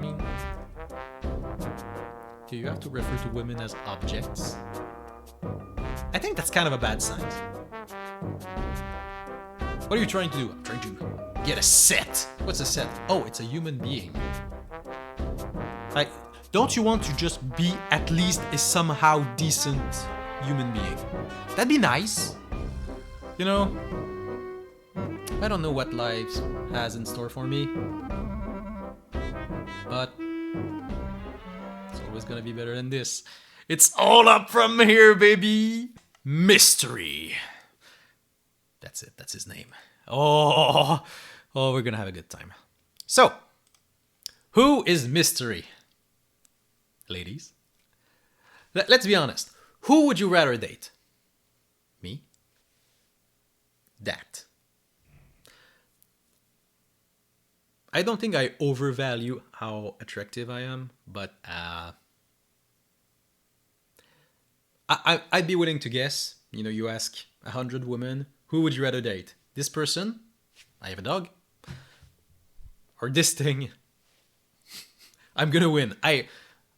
mean, do you have to refer to women as objects? I think that's kind of a bad sign. What are you trying to do? I'm trying to get a set. What's a set? Oh, it's a human being. Like, don't you want to just be at least a somehow decent human being? That'd be nice. You know? I don't know what life has in store for me. But it's always gonna be better than this. It's all up from here, baby! Mystery. That's it, that's his name. Oh, we're gonna have a good time. So, who is Mystery? Ladies? Let's be honest. Who would you rather date? Me? That. I don't think I overvalue how attractive I am, but I'd be willing to guess. You know, you ask 100 women, who would you rather date? This person? I have a dog. Or this thing? I'm gonna win.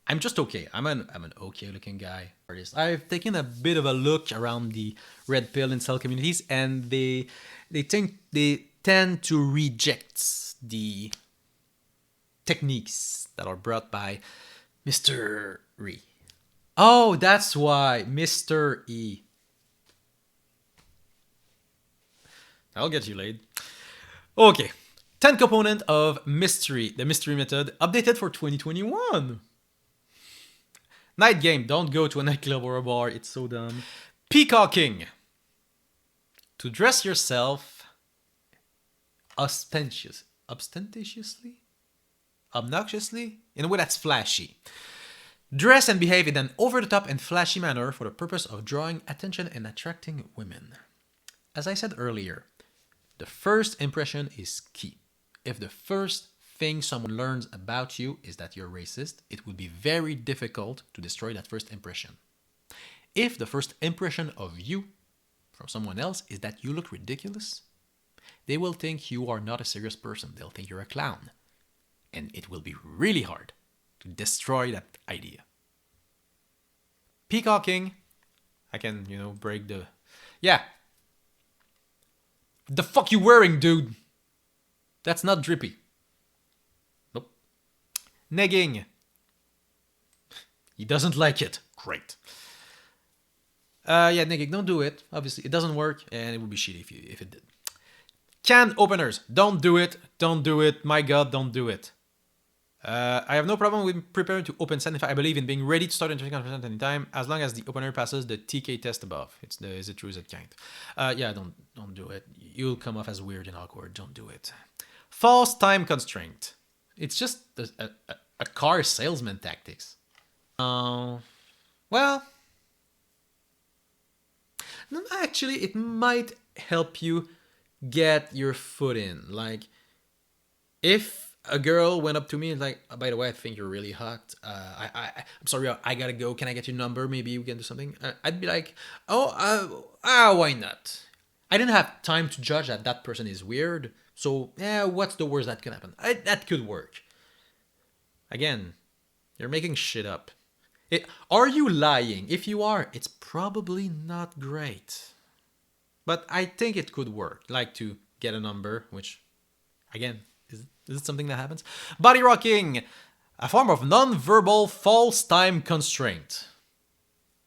I'm just okay. I'm an okay looking guy. I've taken a bit of a look around the red pill incel communities, and they tend to reject the techniques that are brought by Mr. E. Oh, that's why, Mr. E. I'll get you laid. Okay, 10 component of mystery, the mystery method, updated for 2021. Night game, don't go to a nightclub or a bar, it's so dumb. Peacocking. To dress yourself ostentatiously, obnoxiously, in a way that's flashy. Dress and behave in an over-the-top and flashy manner for the purpose of drawing attention and attracting women. As I said earlier, the first impression is key. If the first thing someone learns about you is that you're racist, it would be very difficult to destroy that first impression. If the first impression of you from someone else is that you look ridiculous, they will think you are not a serious person. They'll think you're a clown. And it will be really hard to destroy that idea. Peacocking, I can, break the... Yeah. The fuck you wearing, dude? That's not drippy. Nope. Negging. He doesn't like it. Great. Yeah, negging, don't do it. Obviously, it doesn't work, and it would be shitty if it did. Can openers, don't do it. Don't do it. My God, don't do it. I have no problem with preparing to open send if I believe in being ready to start interesting conversation at any time, as long as the opener passes the TK test above. It's the is it true, is it can't. Yeah, don't do it. You'll come off as weird and awkward. Don't do it. False time constraint. It's just a car salesman tactics. Well, no, actually, it might help you get your foot in. Like, if a girl went up to me and like, oh, by the way, I think you're really hot. I'm sorry, I gotta go. Can I get your number? Maybe we can do something. I'd be like, why not? I didn't have time to judge that person is weird. So, yeah, what's the worst that can happen? That could work. Again, you're making shit up. Are you lying? If you are, it's probably not great. But I think it could work. Like to get a number, which, again, is it something that happens? Body rocking, a form of non-verbal false time constraint.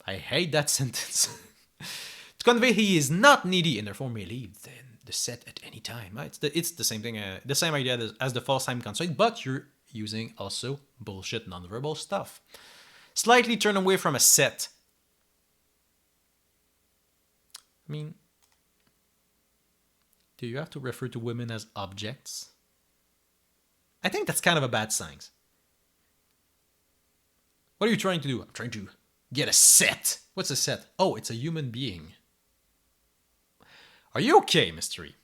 I hate that sentence. To convey he is not needy and therefore may leave the set at any time. It's the same thing, the same idea as the false time constraint, but you're using also bullshit non-verbal stuff. Slightly turn away from a set. I mean, do you have to refer to women as objects? I think that's kind of a bad sign. What are you trying to do? I'm trying to get a set. What's a set? Oh, it's a human being. Are you okay, Mystery?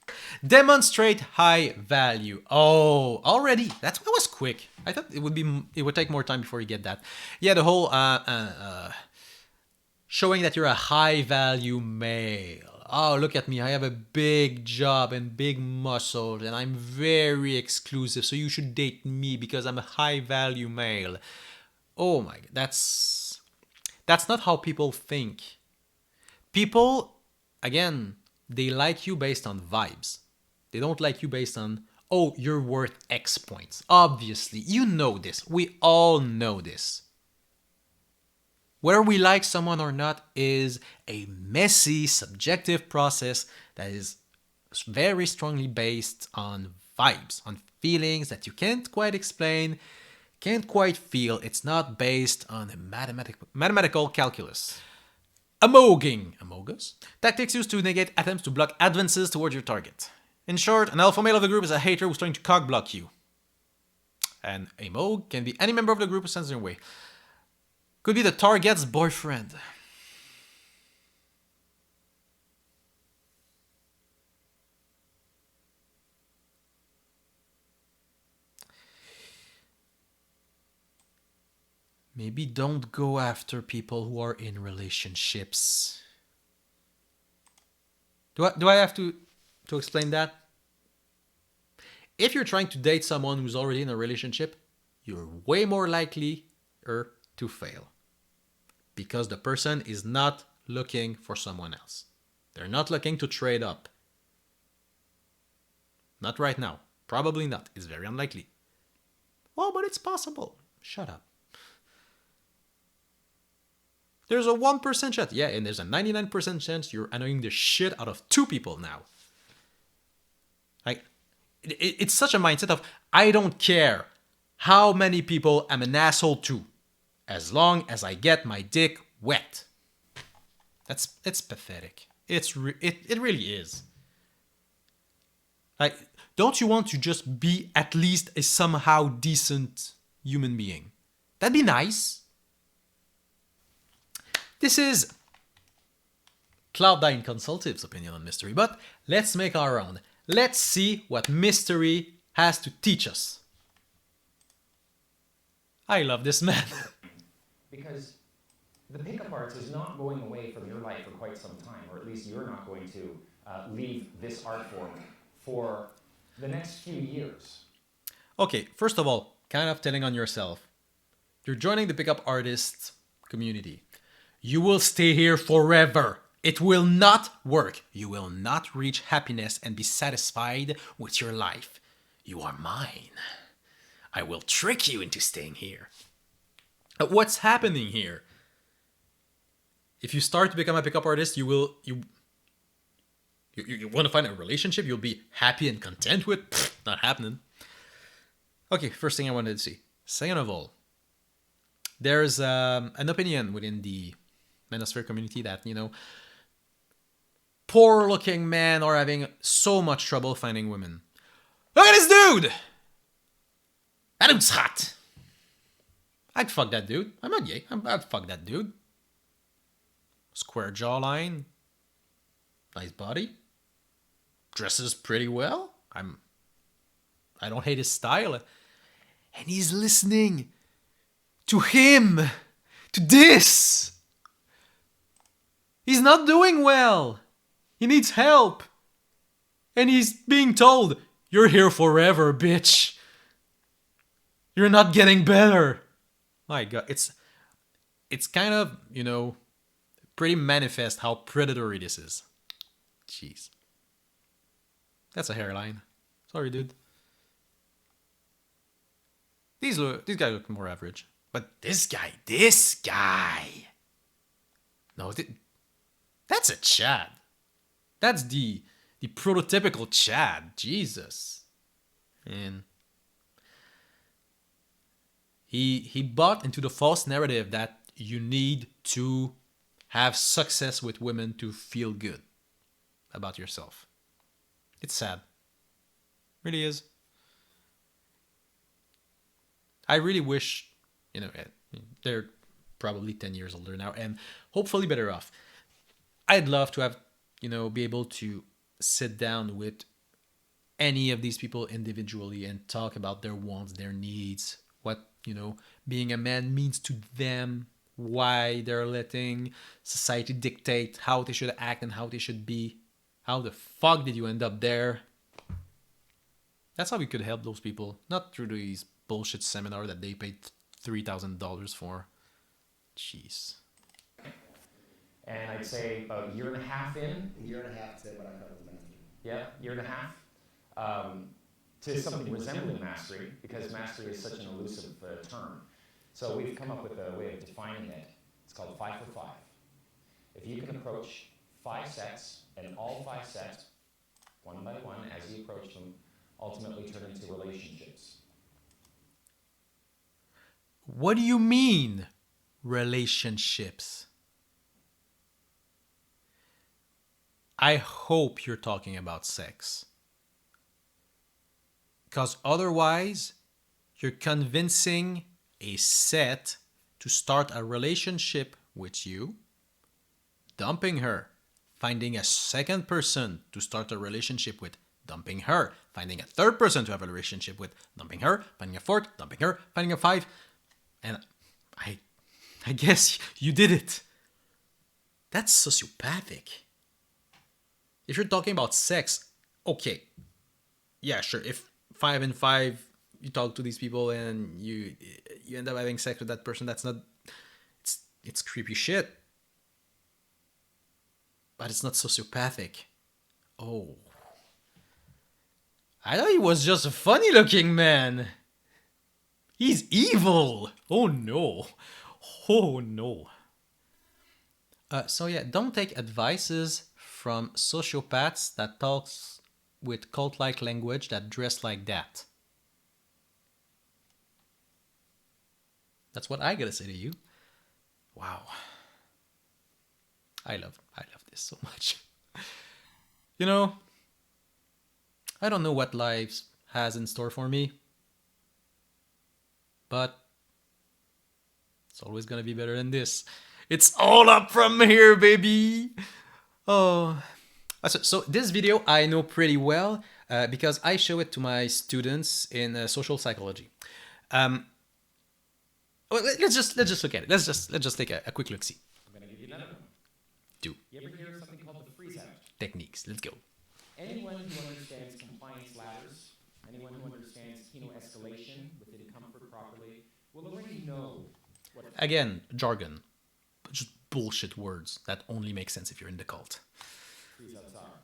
Demonstrate high value. Oh, already? That was quick. I thought it would take more time before you get that. Yeah, the whole showing that you're a high value male. oh, look at me, I have a big job and big muscles and I'm very exclusive, so you should date me because I'm a high value male. Oh my god, that's not how people think. People, again, they like you based on vibes. They don't like you based on, oh, you're worth X points. Obviously, you know this. We all know this. Whether we like someone or not is a messy, subjective process that is very strongly based on vibes, on feelings that you can't quite explain, can't quite feel. It's not based on a mathematical calculus. Amogging, amogus, tactics used to negate attempts to block advances towards your target. In short, an alpha male of the group is a hater who's trying to cock block you. And a mogue can be any member of the group who stands in your way. Could be the target's boyfriend. Maybe don't go after people who are in relationships. Do I have to explain that? If you're trying to date someone who's already in a relationship, you're way more likely to fail. Because the person is not looking for someone else. They're not looking to trade up. Not right now. Probably not. It's very unlikely. Well, but it's possible. Shut up. There's a 1% chance. Yeah, and there's a 99% chance you're annoying the shit out of 2 people now. Like, it's such a mindset of, I don't care how many people I'm an asshole to, as long as I get my dick wet. It's pathetic. It really is. Like, don't you want to just be at least a somehow decent human being? That'd be nice. This is Cloud9 Consultive's opinion on mystery, but let's make our own. Let's see what mystery has to teach us. I love this man. Because the pickup arts is not going away from your life for quite some time, or at least you're not going to leave this art form for the next few years. Okay, first of all, kind of telling on yourself. You're joining the pickup artist community. You will stay here forever. It will not work. You will not reach happiness and be satisfied with your life. You are mine. I will trick you into staying here. What's happening here? If you start to become a pickup artist, you want to find a relationship you'll be happy and content with? Pfft, not happening. Okay, first thing I wanted to see. Second of all, there's an opinion within the manosphere community that, poor looking men are having so much trouble finding women. Look at this dude! That dude's hot. I'd fuck that dude. I'm not gay. I'd fuck that dude. Square jawline. Nice body. Dresses pretty well. I don't hate his style. And he's listening to him. To this. He's not doing well. He needs help. And he's being told, you're here forever, bitch. You're not getting better. My God, it's kind of, pretty manifest how predatory this is. Jeez. That's a hairline. Sorry, dude. These guys look more average. But this guy. No, that's a Chad. That's the prototypical Chad. Jesus. And he bought into the false narrative that you need to have success with women to feel good about yourself. It's sad. Really is. I really wish, they're probably 10 years older now and hopefully better off. I'd love to have, be able to sit down with any of these people individually and talk about their wants, their needs, what, being a man means to them, why they're letting society dictate how they should act and how they should be. How the fuck did you end up there? That's how we could help those people, not through these bullshit seminar that they paid $3,000 for. Jeez. And I'd say about a year and a half in. A year and a half to what I thought was mastery. Yeah, year and a half. To something resembling mastery, because mastery is such an elusive term. So we've come up with a way of defining it. It's called 5 for 5. If you can approach 5 sets, and all 5 sets, one by one, as you approach them, ultimately turn into relationships. What do you mean, relationships? I hope you're talking about sex. Because otherwise, you're convincing a set to start a relationship with you, dumping her, finding a second person to start a relationship with, dumping her, finding a third person to have a relationship with, dumping her, finding a fourth, dumping her, finding a 5. And I guess you did it. That's sociopathic. If you're talking about sex, okay. Yeah, sure. If 5 and 5, you talk to these people and you end up having sex with that person, that's not... It's creepy shit. But it's not sociopathic. Oh. I thought he was just a funny looking man. He's evil. Oh no. Oh no. So yeah, don't take advices from sociopaths that talks with cult-like language that dress like that. That's what I gotta say to you. Wow. I love this so much. You know, I don't know what life has in store for me, but it's always gonna be better than this. It's all up from here, baby. Oh, so this video I know pretty well because I show it to my students in social psychology. Well, let's just look at it. Let's just take a quick look. See. I'm going to give you another one. Do. You ever hear of something called the freeze out? Techniques. Let's go. Anyone who understands compliance ladders, anyone who understands kino escalation within comfort properly, will already know what... Again, jargon. Just bullshit words that only make sense if you're in the cult. Freeze-outs are.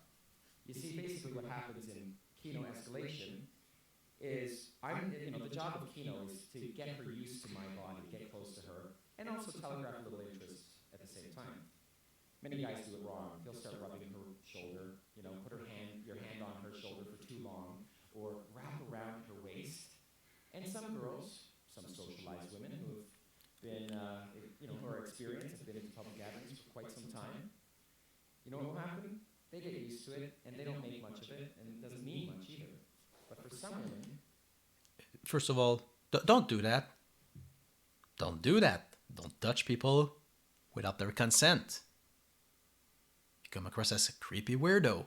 You see, basically what happens in kino escalation is, the job of kino is to get her used to my body, get close to her, and also telegraph a little interest at the same time. Many guys do it wrong. They'll start rubbing her shoulder, put your hand on her shoulder for too long, or wrap around her waist. And some girls, some socialized women who have been, who are experienced, have been into public gatherings for quite some time, you know what will happen? They get used to it, and they don't make much of it, and it doesn't mean much either. But for some women... First of all, don't do that. Don't do that. Don't touch people without their consent. You come across as a creepy weirdo.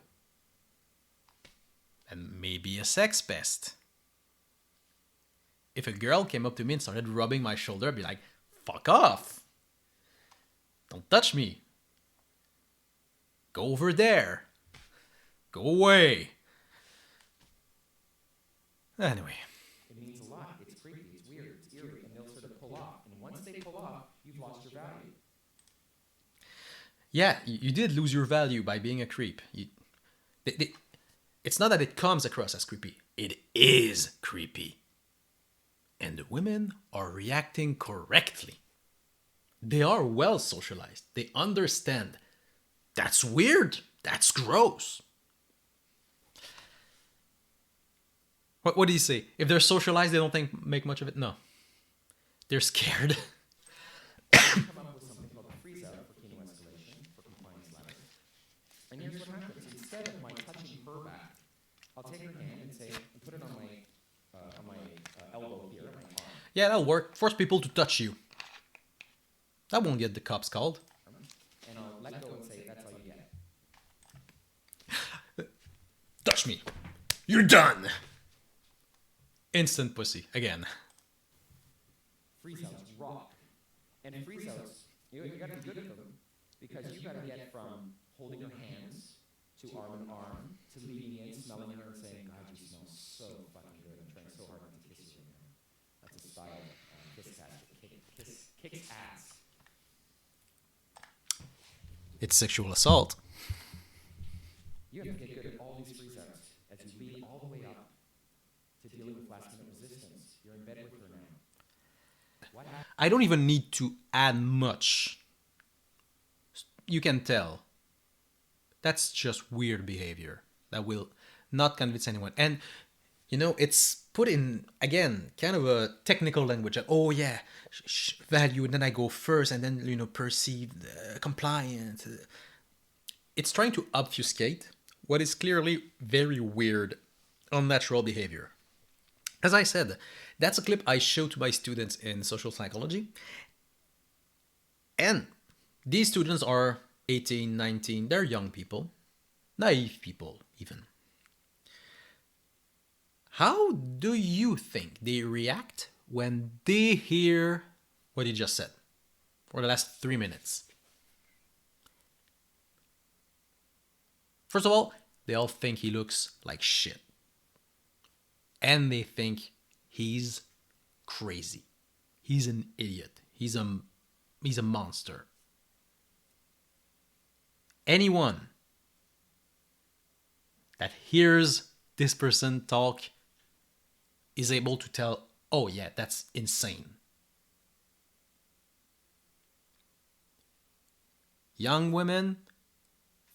And maybe a sex pest. If a girl came up to me and started rubbing my shoulder, I'd be like, fuck off. Don't touch me. Go over there. Go away. Anyway. It means a lot. It's creepy. It's weird. It's eerie. And they'll sort of pull off. And once they pull off, you've lost your value. Yeah, you did lose your value by being a creep. It's not that it comes across as creepy. It is creepy. And the women are reacting correctly. They are well socialized. They understand. That's weird. That's gross. What do you say? If they're socialized, they don't make much of it? No. They're scared. Come up with something called the freeze-out for kino escalation, for compliance ladders. And here's what happens. Instead of my touching her back, I'll take her hand and put it on my elbow here, my arm. Yeah, that'll work. Force people to touch you. That won't get the cops called. And I'll let go and say, that's all you get. Touch me. You're done. Instant pussy. Again. Freeze-outs rock. And freeze outs, you got to be good at them because you got to get from holding your hands to arm in arm to leaning in, smelling her, and saying, "God, you smell so fucking good. I'm trying so hard not to kiss you right now." That's a style kiss tactic. Kicks ass. It's sexual assault. You have to get good at all these freeze outs as you lead all the way up to dealing with last minute resistance. You're in bed with her now. What happened? I don't even need to add much. You can tell. That's just weird behavior that will not convince anyone. And, it's put in, again, kind of a technical language. Oh, yeah, value, and then I go first, and then, perceived, compliant. It's trying to obfuscate what is clearly very weird, unnatural behavior. As I said, that's a clip I show to my students in social psychology. And these students are 18, 19, they're young people, naive people even. How do you think they react when they hear what he just said for the last 3 minutes? First of all, they all think he looks like shit. And they think he's crazy. He's an idiot. He's a monster. Anyone that hears this person talk is able to tell, oh yeah, that's insane. Young women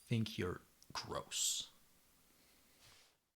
think you're gross.